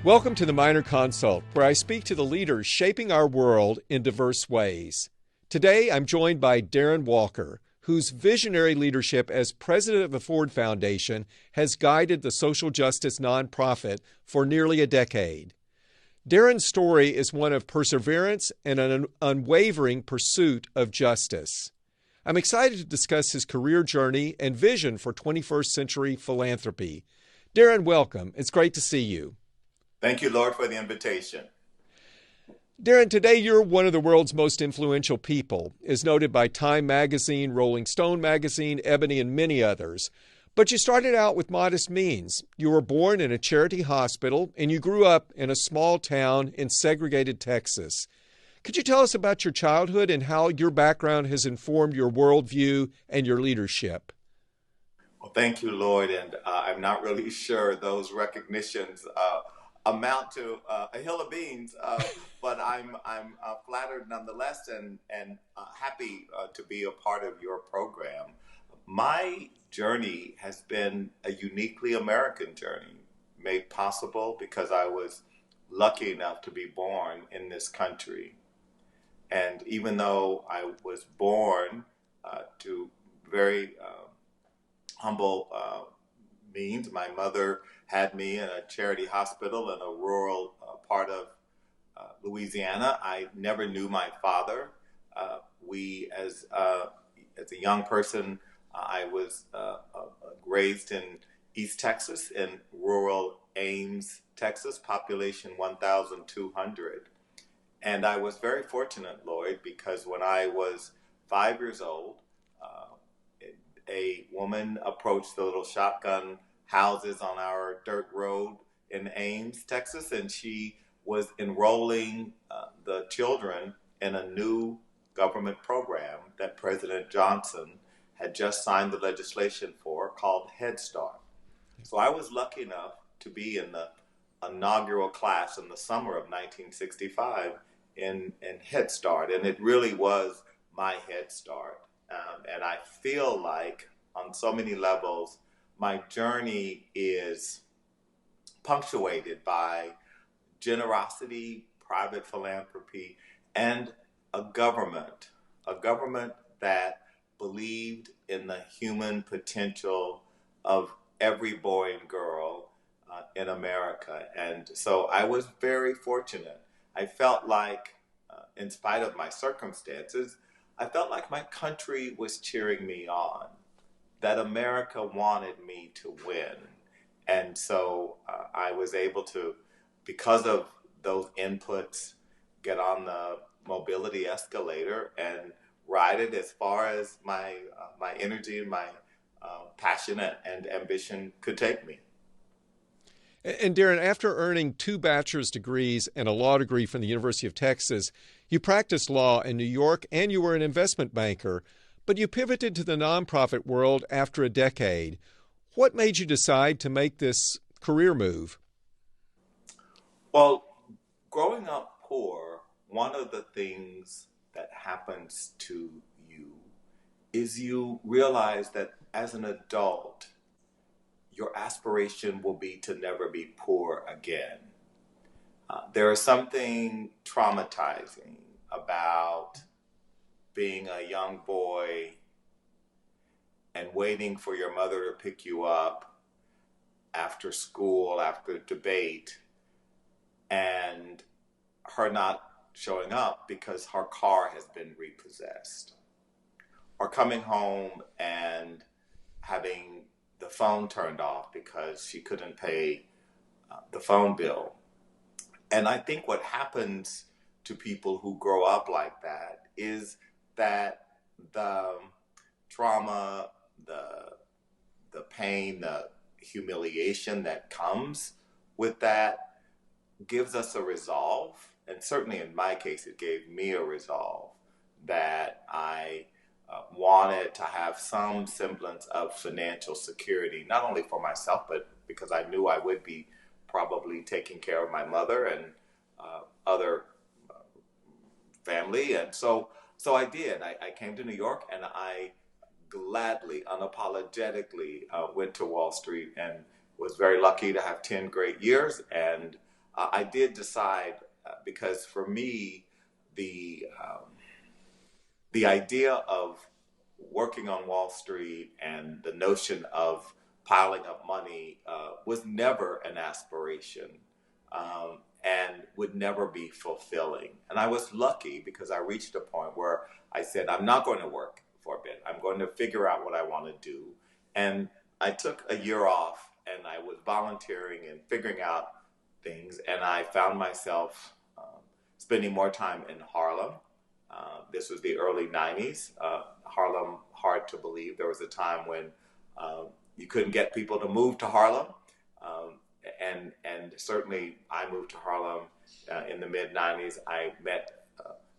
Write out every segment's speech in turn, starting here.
Welcome to the Minor Consult, where I speak to the leaders shaping our world in diverse ways. Today, I'm joined by Darren Walker, whose visionary leadership as president of the Ford Foundation has guided the social justice nonprofit for nearly a decade. Darren's story is one of perseverance and an unwavering pursuit of justice. I'm excited to discuss his career journey and vision for 21st century philanthropy. Darren, welcome. It's great to see you. Thank you, Lord, for the invitation. Darren, today you're one of the world's most influential people, as noted by Time Magazine, Rolling Stone Magazine, Ebony, and many others. But you started out with modest means. You were born in a charity hospital, and you grew up in a small town in segregated Texas. Could you tell us about your childhood and how your background has informed your worldview and your leadership? Well, thank you, Lloyd, and I'm not really sure those recognitions amount to a hill of beans, but I'm flattered nonetheless and happy to be a part of your program. My journey has been a uniquely American journey, made possible because I was lucky enough to be born in this country. And even though I was born to very humble means, my mother had me in a charity hospital in a rural part of Louisiana. I never knew my father. As a young person, I was raised in East Texas, in rural Ames, Texas, population 1,200. And I was very fortunate, Lloyd, because when I was 5 years old, a woman approached the little shotgun houses on our dirt road in Ames, Texas, and she was enrolling the children in a new government program that President Johnson had just signed the legislation for called Head Start. So I was lucky enough to be in the inaugural class in the summer of 1965 in Head Start, and it really was my Head Start. And I feel like on so many levels, my journey is punctuated by generosity, private philanthropy, and a government that believed in the human potential of every boy and girl in America. And so I was very fortunate. I felt like, in spite of my circumstances, I felt like my country was cheering me on, that America wanted me to win. And so I was able to, because of those inputs, get on the mobility escalator and ride it as far as my energy and my passion and ambition could take me. And Darren, after earning 2 bachelor's degrees and a law degree from the University of Texas, you practiced law in New York and you were an investment banker, but you pivoted to the nonprofit world after a decade. What made you decide to make this career move? Well, growing up poor, one of the things that happens to you is you realize that as an adult, your aspiration will be to never be poor again. There is something traumatizing about being a young boy and waiting for your mother to pick you up after school, after debate, and her not showing up because her car has been repossessed. Or coming home and having the phone turned off because she couldn't pay the phone bill. And I think what happens to people who grow up like that is that the trauma, the pain, the humiliation that comes with that gives us a resolve. And certainly in my case, it gave me a resolve that I wanted to have some semblance of financial security, not only for myself, but because I knew I would be probably taking care of my mother and other family. And so I did. I came to New York and I gladly, unapologetically went to Wall Street and was very lucky to have 10 great years. And I did decide, because for me, the the idea of working on Wall Street and the notion of piling up money was never an aspiration, and would never be fulfilling. And I was lucky because I reached a point where I said, I'm not going to work for a bit. I'm going to figure out what I want to do. And I took a year off and I was volunteering and figuring out things. And I found myself spending more time in Harlem. This was the early 90s. Harlem, hard to believe. There was a time when you couldn't get people to move to Harlem. And certainly I moved to Harlem in the mid-90s. I met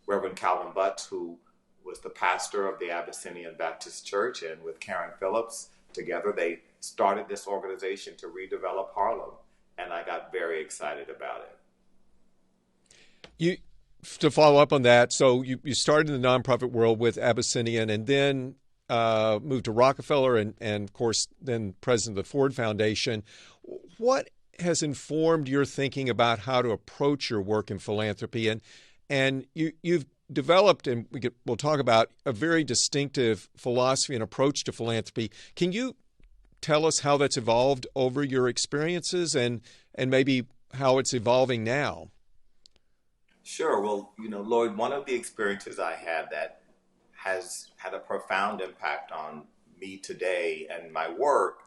Reverend Calvin Butts, who was the pastor of the Abyssinian Baptist Church, and with Karen Phillips, together they started this organization to redevelop Harlem, and I got very excited about it. To follow up on that, so you started in the nonprofit world with Abyssinian and then moved to Rockefeller and of course, then president of the Ford Foundation. What has informed your thinking about how to approach your work in philanthropy? And you've developed, and we'll talk about, a very distinctive philosophy and approach to philanthropy. Can you tell us how that's evolved over your experiences and maybe how it's evolving now? Sure. Well, Lloyd, one of the experiences I had that has had a profound impact on me today and my work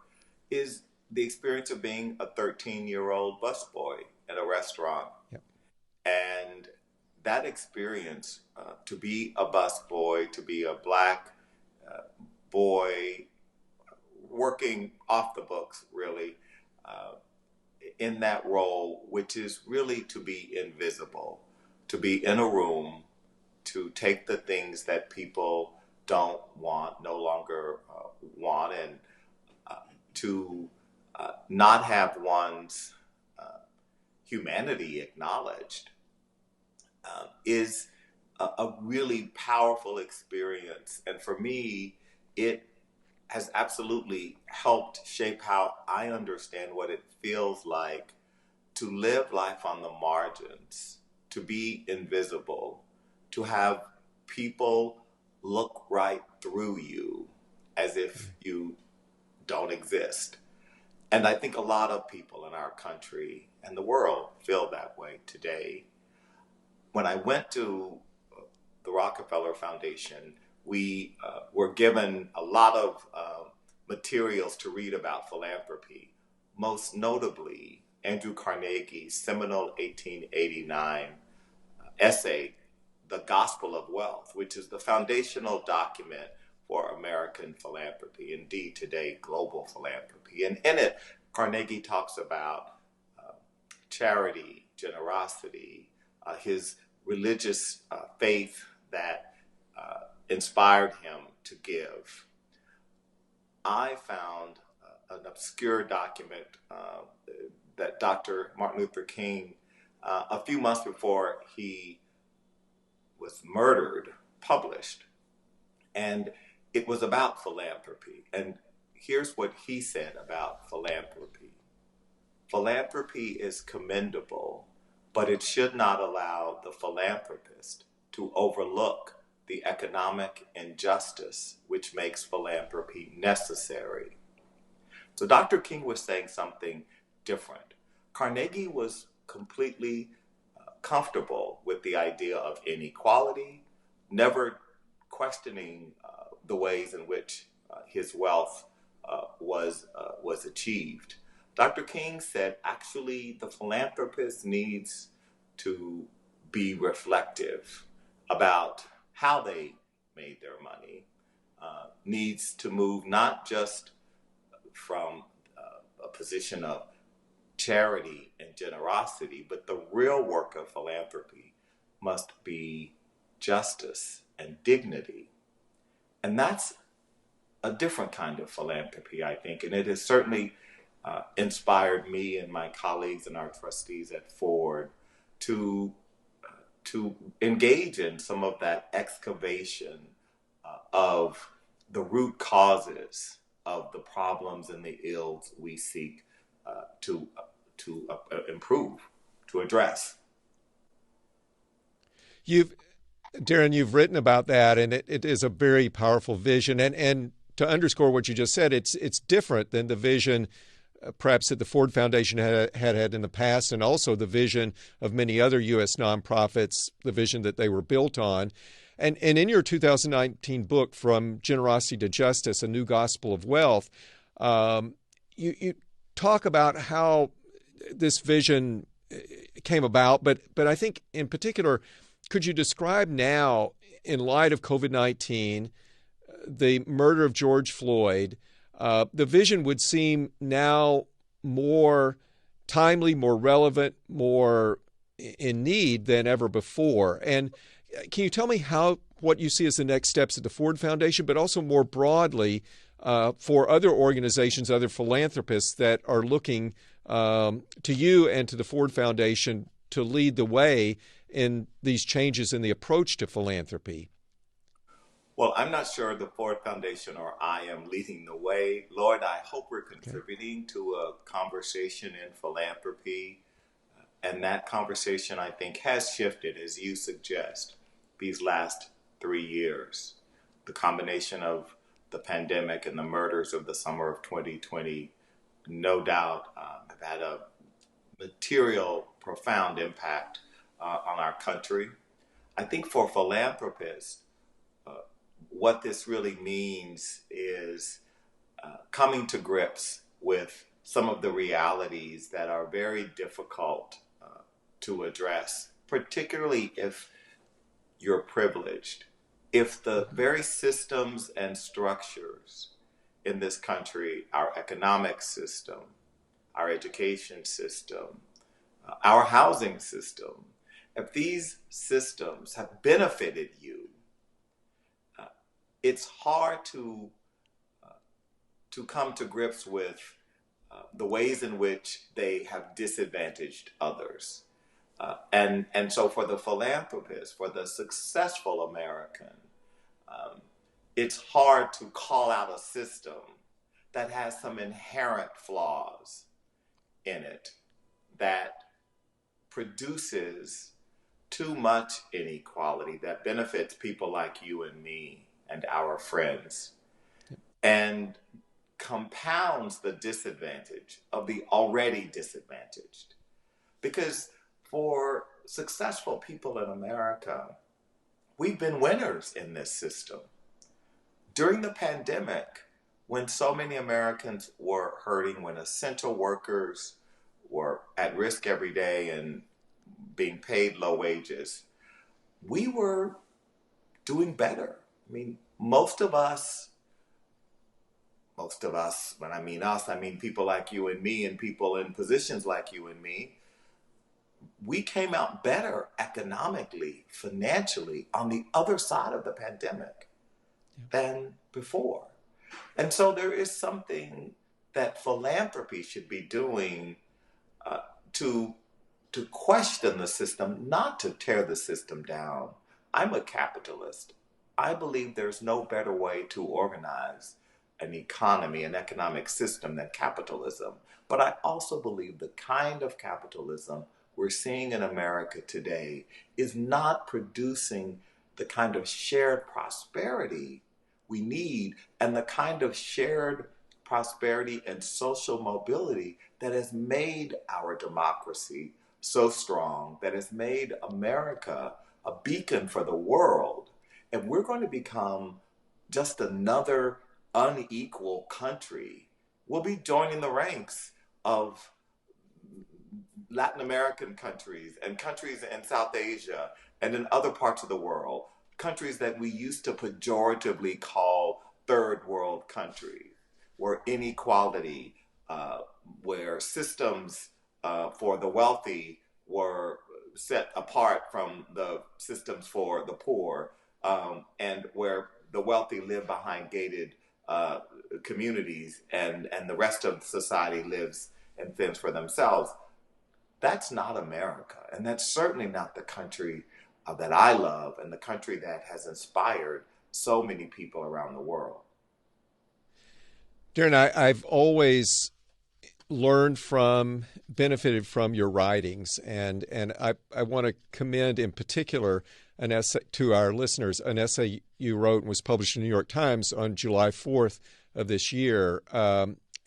is the experience of being a 13-year-old busboy at a restaurant. Yep. And that experience, to be a busboy, to be a Black boy working off the books, really, in that role, which is really to be invisible, to be in a room, to take the things that people don't want, no longer want, and to not have one's humanity acknowledged, is a really powerful experience. And for me, it has absolutely helped shape how I understand what it feels like to live life on the margins, to be invisible, to have people look right through you as if you don't exist. And I think a lot of people in our country and the world feel that way today. When I went to the Rockefeller Foundation, we were given a lot of materials to read about philanthropy, most notably Andrew Carnegie's seminal 1889 essay, The Gospel of Wealth, which is the foundational document for American philanthropy, indeed today global philanthropy. And in it, Carnegie talks about charity, generosity, his religious faith that inspired him to give. I found an obscure document that Dr. Martin Luther King, a few months before he was murdered, published. And it was about philanthropy. And here's what he said about philanthropy. Philanthropy is commendable, but it should not allow the philanthropist to overlook the economic injustice which makes philanthropy necessary. So Dr. King was saying something different. Carnegie was completely comfortable with the idea of inequality, never questioning the ways in which his wealth was achieved. Dr. King said, actually, the philanthropist needs to be reflective about how they made their money, needs to move not just from a position of charity and generosity, but the real work of philanthropy must be justice and dignity. And that's a different kind of philanthropy, I think, and it has certainly inspired me and my colleagues and our trustees at Ford to engage in some of that excavation of the root causes of the problems and the ills we seek to improve. to address. Darren, you've written about that, and it is a very powerful vision. And to underscore what you just said, it's different than the vision perhaps that the Ford Foundation had in the past, and also the vision of many other U.S. nonprofits, the vision that they were built on. And in your 2019 book, From Generosity to Justice, A New Gospel of Wealth, you talk about how this vision came about, but I think in particular, could you describe now, in light of COVID-19, the murder of George Floyd, the vision would seem now more timely, more relevant, more in need than ever before. And can you tell me what you see as the next steps at the Ford Foundation, but also more broadly for other organizations, other philanthropists that are looking to you and to the Ford Foundation to lead the way in these changes in the approach to philanthropy? Well, I'm not sure the Ford Foundation or I am leading the way. Lord, I hope we're contributing to a conversation in philanthropy. And that conversation, I think, has shifted, as you suggest, these last 3 years. The combination of the pandemic and the murders of the summer of 2020, no doubt, have had a material, profound impact on our country. I think for philanthropists, what this really means is coming to grips with some of the realities that are very difficult to address, particularly if you're privileged. If the very systems and structures in this country, our economic system, our education system, our housing system, if these systems have benefited you, it's hard to come to grips with the ways in which they have disadvantaged others. And so for the philanthropist, for the successful American, it's hard to call out a system that has some inherent flaws in it, that produces too much inequality, that benefits people like you and me and our friends, and compounds the disadvantage of the already disadvantaged. Because for successful people in America, we've been winners in this system. During the pandemic, when so many Americans were hurting, when essential workers were at risk every day and being paid low wages, we were doing better. I mean, most of us, when I mean us, I mean people like you and me and people in positions like you and me, we came out better economically, financially on the other side of the pandemic than before. And so there is something that philanthropy should be doing to question the system, not to tear the system down. I'm a capitalist. I believe there's no better way to organize an economy, an economic system than capitalism. But I also believe the kind of capitalism we're seeing in America today is not producing the kind of shared prosperity we need and the kind of shared prosperity and social mobility that has made our democracy so strong, that has made America a beacon for the world. And we're going to become just another unequal country. We'll be joining the ranks of Latin American countries and countries in South Asia and in other parts of the world, countries that we used to pejoratively call third world countries, where inequality, where systems for the wealthy were set apart from the systems for the poor, and where the wealthy live behind gated communities and the rest of society lives and fends for themselves. That's not America. And that's certainly not the country that I love and the country that has inspired so many people around the world. Darren, I've always learned from, benefited from your writings, and I want to commend in particular an essay to our listeners, an essay you wrote and was published in the New York Times on July 4th of this year.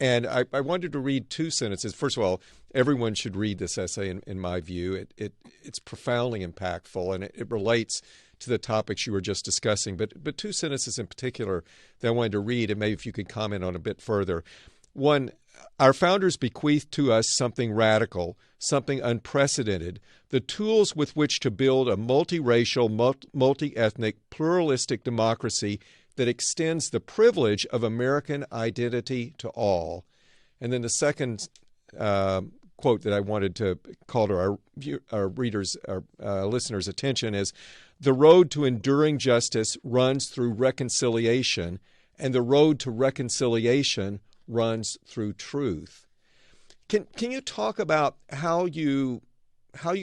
And I wanted to read two sentences. First of all, everyone should read this essay, in my view. It's profoundly impactful, and it relates to the topics you were just discussing. But two sentences in particular that I wanted to read, and maybe if you could comment on a bit further. One, our founders bequeathed to us something radical, something unprecedented, the tools with which to build a multiracial, multi-ethnic, pluralistic democracy that extends the privilege of American identity to all. And then the second quote that I wanted to call to our readers, our listeners' attention is, the road to enduring justice runs through reconciliation, and the road to reconciliation runs through truth. Can you talk about how you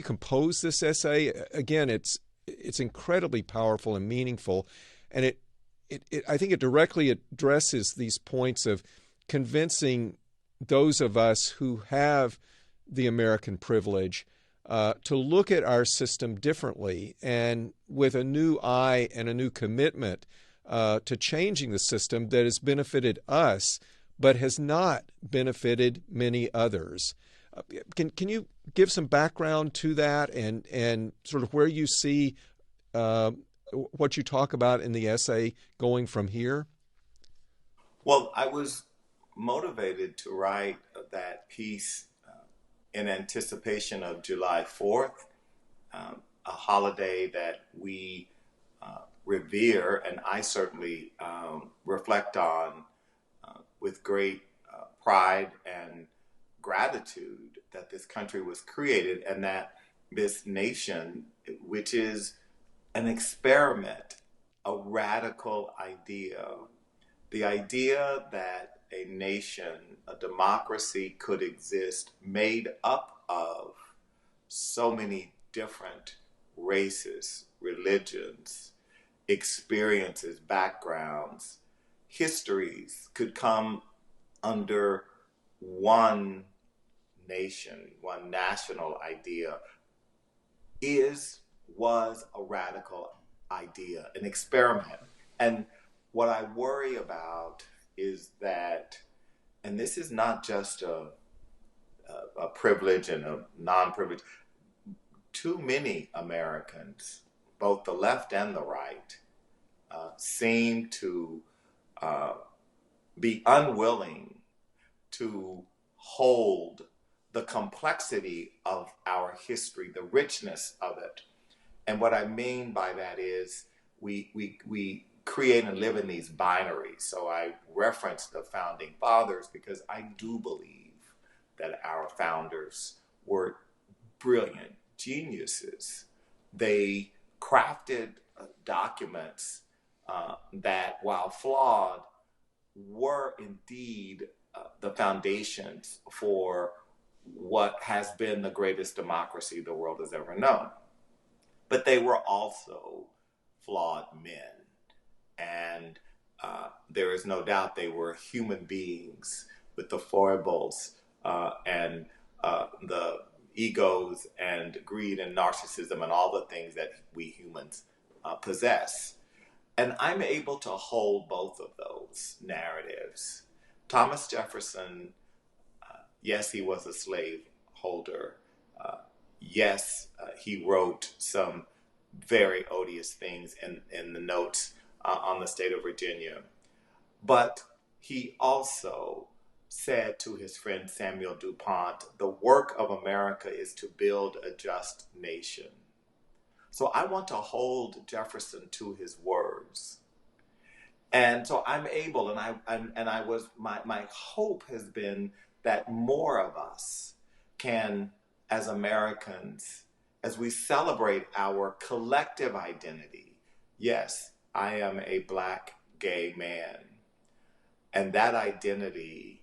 compose this essay? Again, it's incredibly powerful and meaningful, and I think it directly addresses these points of convincing those of us who have the American privilege to look at our system differently and with a new eye and a new commitment to changing the system that has benefited us but has not benefited many others. Can you give some background to that and sort of where you see what you talk about in the essay going from here? Well, I was motivated to write that piece in anticipation of July 4th, a holiday that we revere, and I certainly reflect on with great pride and gratitude that this country was created and that this nation, which is an experiment, a radical idea, the idea that a nation, a democracy could exist made up of so many different races, religions, experiences, backgrounds, histories could come under one nation, one national idea, was a radical idea, an experiment. And what I worry about is that, and this is not just a privilege and a non-privilege, too many Americans, both the left and the right, seem to be unwilling to hold the complexity of our history, the richness of it. And what I mean by that is we create and live in these binaries. So I reference the founding fathers because I do believe that our founders were brilliant geniuses. They crafted documents that, while flawed, were indeed the foundations for what has been the greatest democracy the world has ever known. But they were also flawed men. And there is no doubt they were human beings with the foibles and the egos and greed and narcissism and all the things that we humans possess. And I'm able to hold both of those narratives. Thomas Jefferson, yes, he was a slave holder. Yes, he wrote some very odious things in the notes on the state of Virginia. But he also said to his friend Samuel DuPont, the work of America is to build a just nation. So I want to hold Jefferson to his words. And so I'm able, my hope has been that more of us can, as Americans, as we celebrate our collective identity, yes, I am a Black gay man. And that identity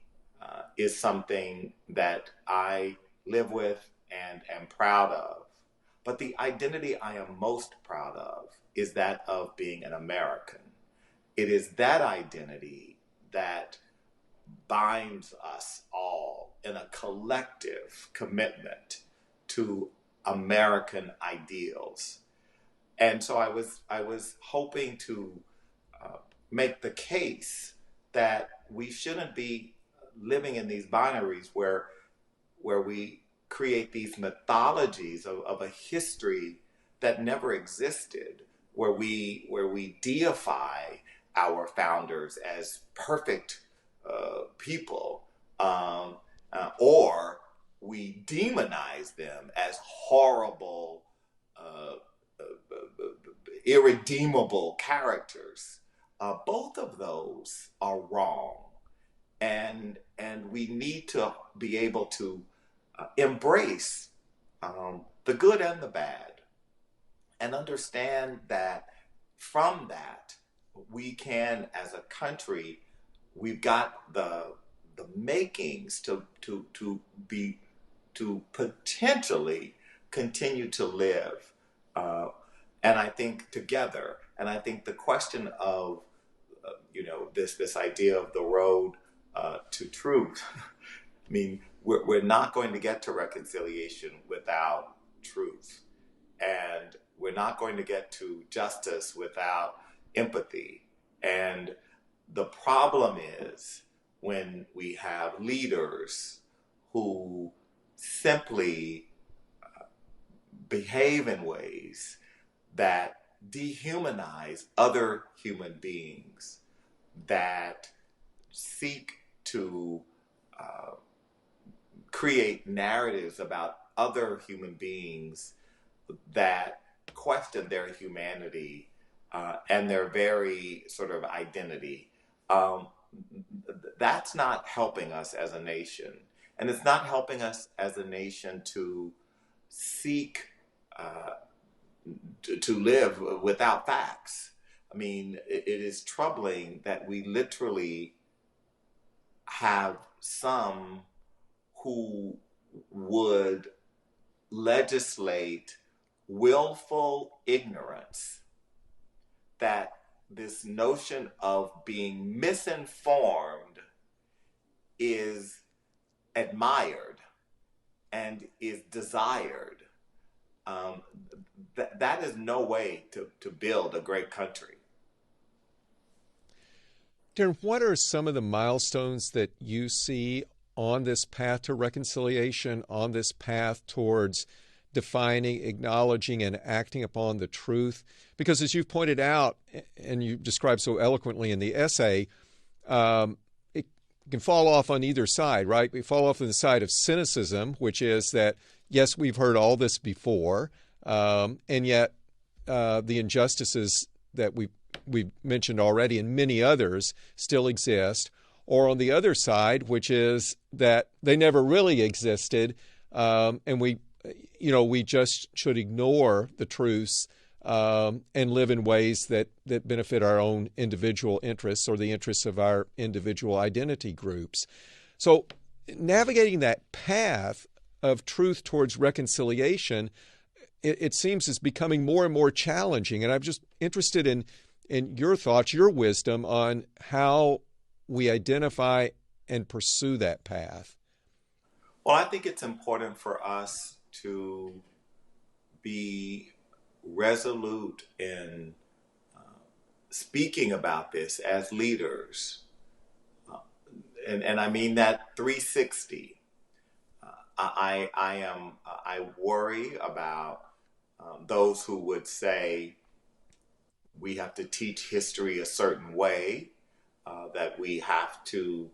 is something that I live with and am proud of. But the identity I am most proud of is that of being an American. It is that identity that binds us all in a collective commitment to American ideals. And so I was hoping to make the case that we shouldn't be living in these binaries where we create these mythologies of a history that never existed, where we deify our founders as perfect people, or we demonize them as horrible, irredeemable characters. Both of those are wrong, and we need to be able to embrace the good and the bad, and understand that from that we can, as a country, we've got the makings to potentially continue to live, and I think together. And I think the question of this idea of the road to truth. I mean, we're not going to get to reconciliation without truth, and we're not going to get to justice without empathy. And the problem is when we have leaders who simply behave in ways that dehumanize other human beings, that seek to create narratives about other human beings that question their humanity and their very sort of identity. That's not helping us as a nation. And it's not helping us as a nation to seek to live without facts. I mean, it is troubling that we literally have some who would legislate willful ignorance, that this notion of being misinformed is admired and is desired. That is no way to build a great country. Darren, what are some of the milestones that you see on this path to reconciliation, on this path towards defining, acknowledging, and acting upon the truth? Because as you've pointed out, and you described so eloquently in the essay, it can fall off on either side, right? We fall off on the side of cynicism, which is that, yes, we've heard all this before, and yet the injustices that we've mentioned already and many others still exist. Or on the other side, which is that they never really existed, and we just should ignore the truths and live in ways that benefit our own individual interests or the interests of our individual identity groups. So navigating that path of truth towards reconciliation, it seems is becoming more and more challenging. And I'm just interested in your thoughts, your wisdom on how we identify and pursue that path. Well, I think it's important for us to be resolute in speaking about this as leaders. And I mean that 360. I worry about those who would say we have to teach history a certain way, that we have to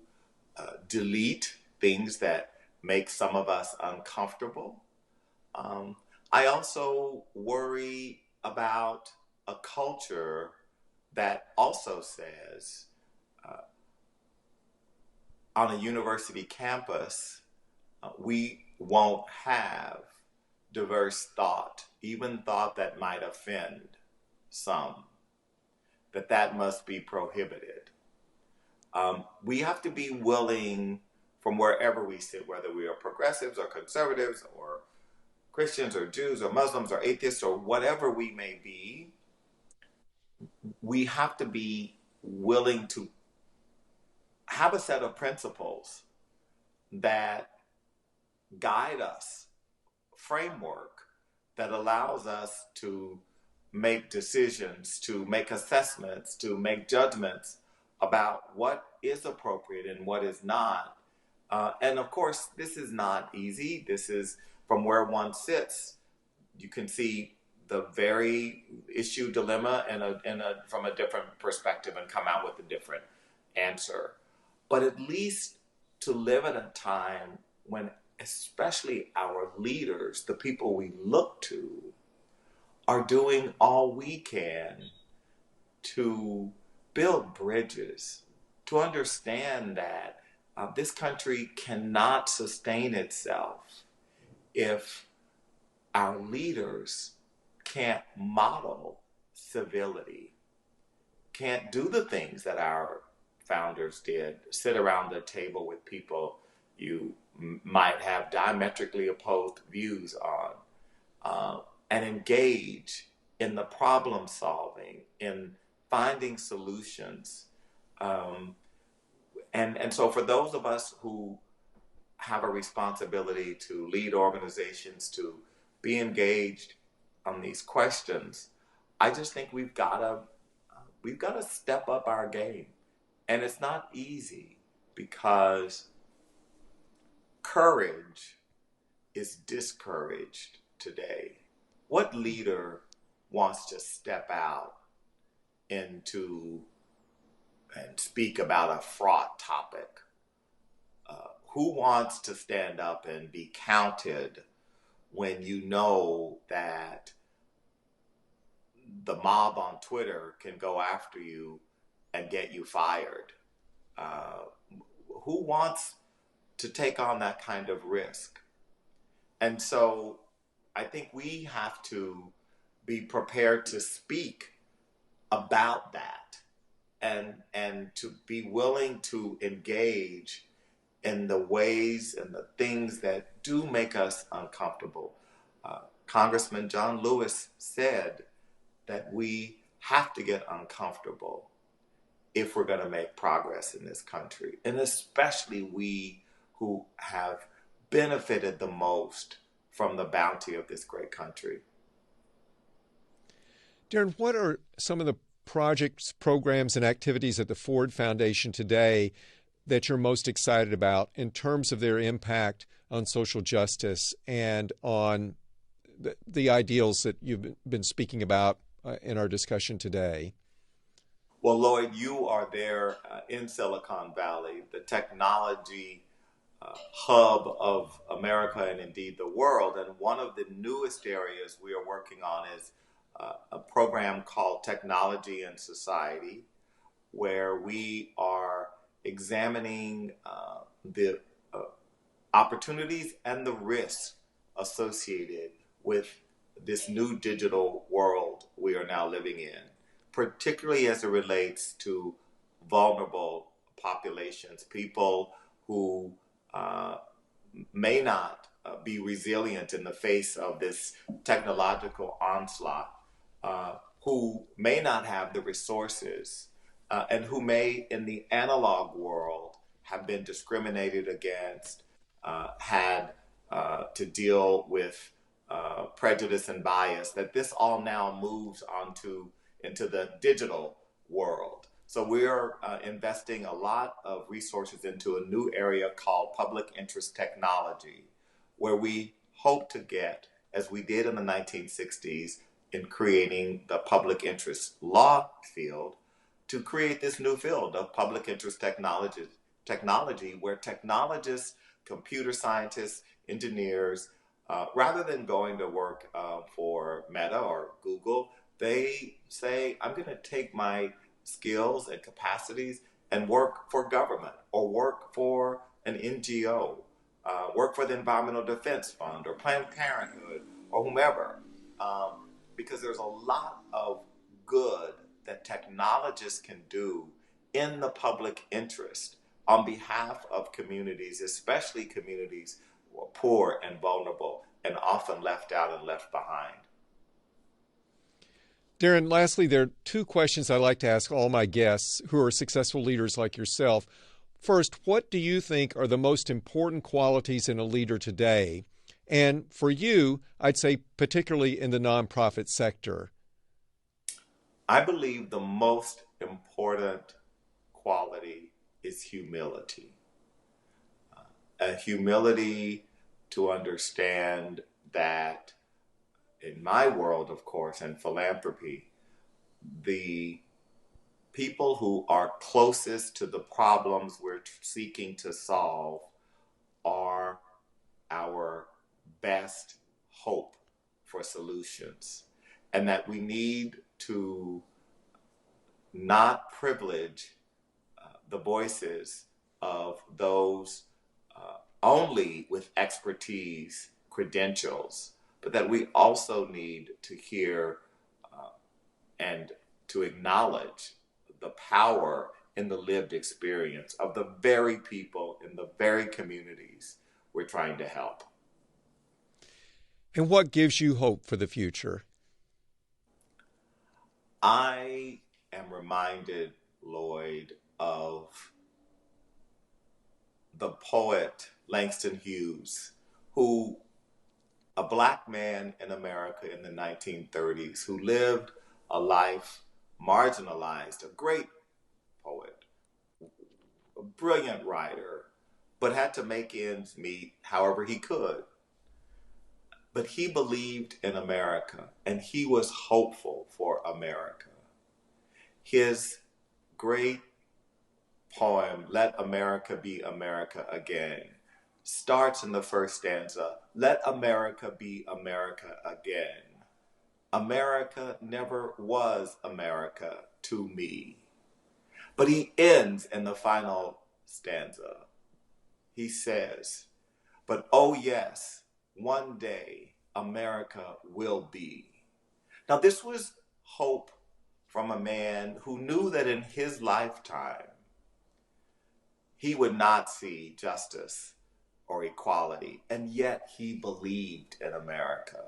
delete things that make some of us uncomfortable. I also worry about a culture that also says on a university campus, we won't have diverse thought, even thought that might offend some, that must be prohibited. We have to be willing, from wherever we sit, whether we are progressives or conservatives or Christians or Jews or Muslims or atheists or whatever we may be, we have to be willing to have a set of principles that guide us framework that allows us to make decisions, to make assessments, to make judgments about what is appropriate and what is not. And of course, this is not easy. This is from where one sits. You can see the very issue dilemma from a different perspective and come out with a different answer. But at least to live at a time when especially our leaders, the people we look to, are doing all we can to build bridges, to understand that this country cannot sustain itself if our leaders can't model civility, can't do the things that our founders did, sit around the table with people you might have diametrically opposed views on, and engage in the problem solving, in finding solutions. And so for those of us who have a responsibility to lead organizations, to be engaged on these questions, I just think we've got to step up our game. And it's not easy because courage is discouraged today. What leader wants to step out into and speak about a fraught topic? Who wants to stand up and be counted when you know that the mob on Twitter can go after you and get you fired? Who wants to take on that kind of risk? And so I think we have to be prepared to speak about that and to be willing to engage in the ways and the things that do make us uncomfortable. Congressman John Lewis said that we have to get uncomfortable if we're going to make progress in this country, and especially we who have benefited the most from the bounty of this great country. Darren, what are some of the projects, programs, and activities at the Ford Foundation today that you're most excited about in terms of their impact on social justice and on the ideals that you've been speaking about in our discussion today? Well, Lloyd, you are there in Silicon Valley, the technology hub of America and indeed the world. And one of the newest areas we are working on is a program called Technology and Society, where we are examining the opportunities and the risks associated with this new digital world we are now living in, particularly as it relates to vulnerable populations, people who may not be resilient in the face of this technological onslaught, who may not have the resources, and who may, in the analog world, have been discriminated against, had to deal with prejudice and bias, that this all now moves into the digital world. So we're investing a lot of resources into a new area called public interest technology, where we hope to get, as we did in the 1960s in creating the public interest law field, to create this new field of public interest technology where technologists, computer scientists, engineers, rather than going to work for Meta or Google, they say, I'm going to take my skills and capacities and work for government or work for an NGO, work for the Environmental Defense Fund or Planned Parenthood or whomever, because there's a lot of good that technologists can do in the public interest on behalf of communities, especially communities who are poor and vulnerable and often left out and left behind. Darren, lastly, there are two questions I like to ask all my guests who are successful leaders like yourself. First, what do you think are the most important qualities in a leader today? And for you, I'd say particularly in the nonprofit sector. I believe the most important quality is humility. A humility to understand that in my world, of course, and philanthropy, the people who are closest to the problems we're seeking to solve are our best hope for solutions, and that we need to not privilege the voices of those only with expertise, credentials, but that we also need to hear and to acknowledge the power in the lived experience of the very people in the very communities we're trying to help. And what gives you hope for the future? I am reminded, Lloyd, of the poet Langston Hughes, who, a Black man in America in the 1930s, who lived a life marginalized, a great poet, a brilliant writer, but had to make ends meet however he could. But he believed in America, and he was hopeful for America. His great poem, Let America Be America Again, starts in the first stanza, let America be America again. America never was America to me. But he ends in the final stanza. He says, but oh yes, one day America will be. Now this was hope from a man who knew that in his lifetime he would not see justice or equality, and yet he believed in America.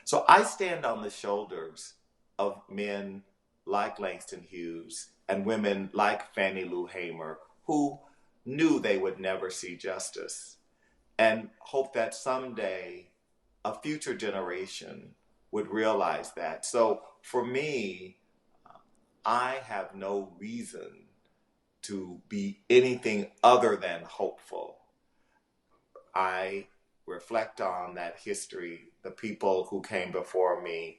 So I stand on the shoulders of men like Langston Hughes and women like Fannie Lou Hamer who knew they would never see justice and hope that someday a future generation would realize that. So for me, I have no reason to be anything other than hopeful. I reflect on that history, the people who came before me,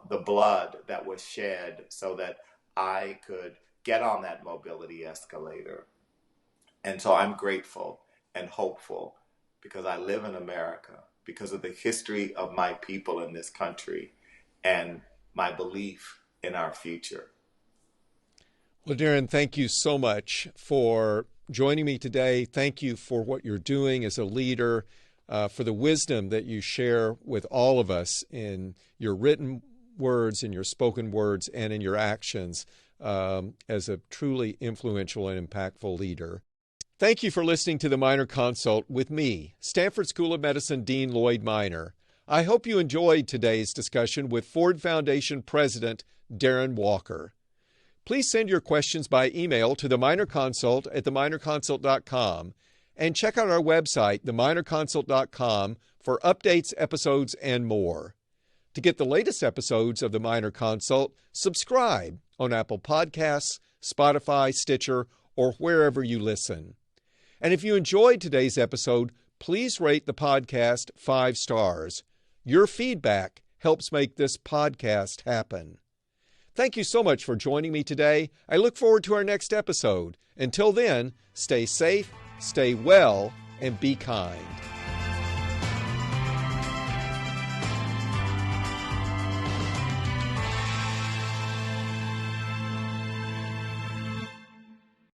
the blood that was shed so that I could get on that mobility escalator. And so I'm grateful and hopeful because I live in America, because of the history of my people in this country and my belief in our future. Well, Darren, thank you so much for joining me today. Thank you for what you're doing as a leader, for the wisdom that you share with all of us in your written words, in your spoken words, and in your actions as a truly influential and impactful leader. Thank you for listening to the Minor Consult with me, Stanford School of Medicine Dean Lloyd Minor. I hope you enjoyed today's discussion with Ford Foundation President Darren Walker. Please send your questions by email to the Minor Consult at theminorconsult.com and check out our website, theminorconsult.com, for updates, episodes, and more. To get the latest episodes of the Minor Consult, subscribe on Apple Podcasts, Spotify, Stitcher, or wherever you listen. And if you enjoyed today's episode, please rate the podcast 5 stars. Your feedback helps make this podcast happen. Thank you so much for joining me today. I look forward to our next episode. Until then, stay safe, stay well, and be kind.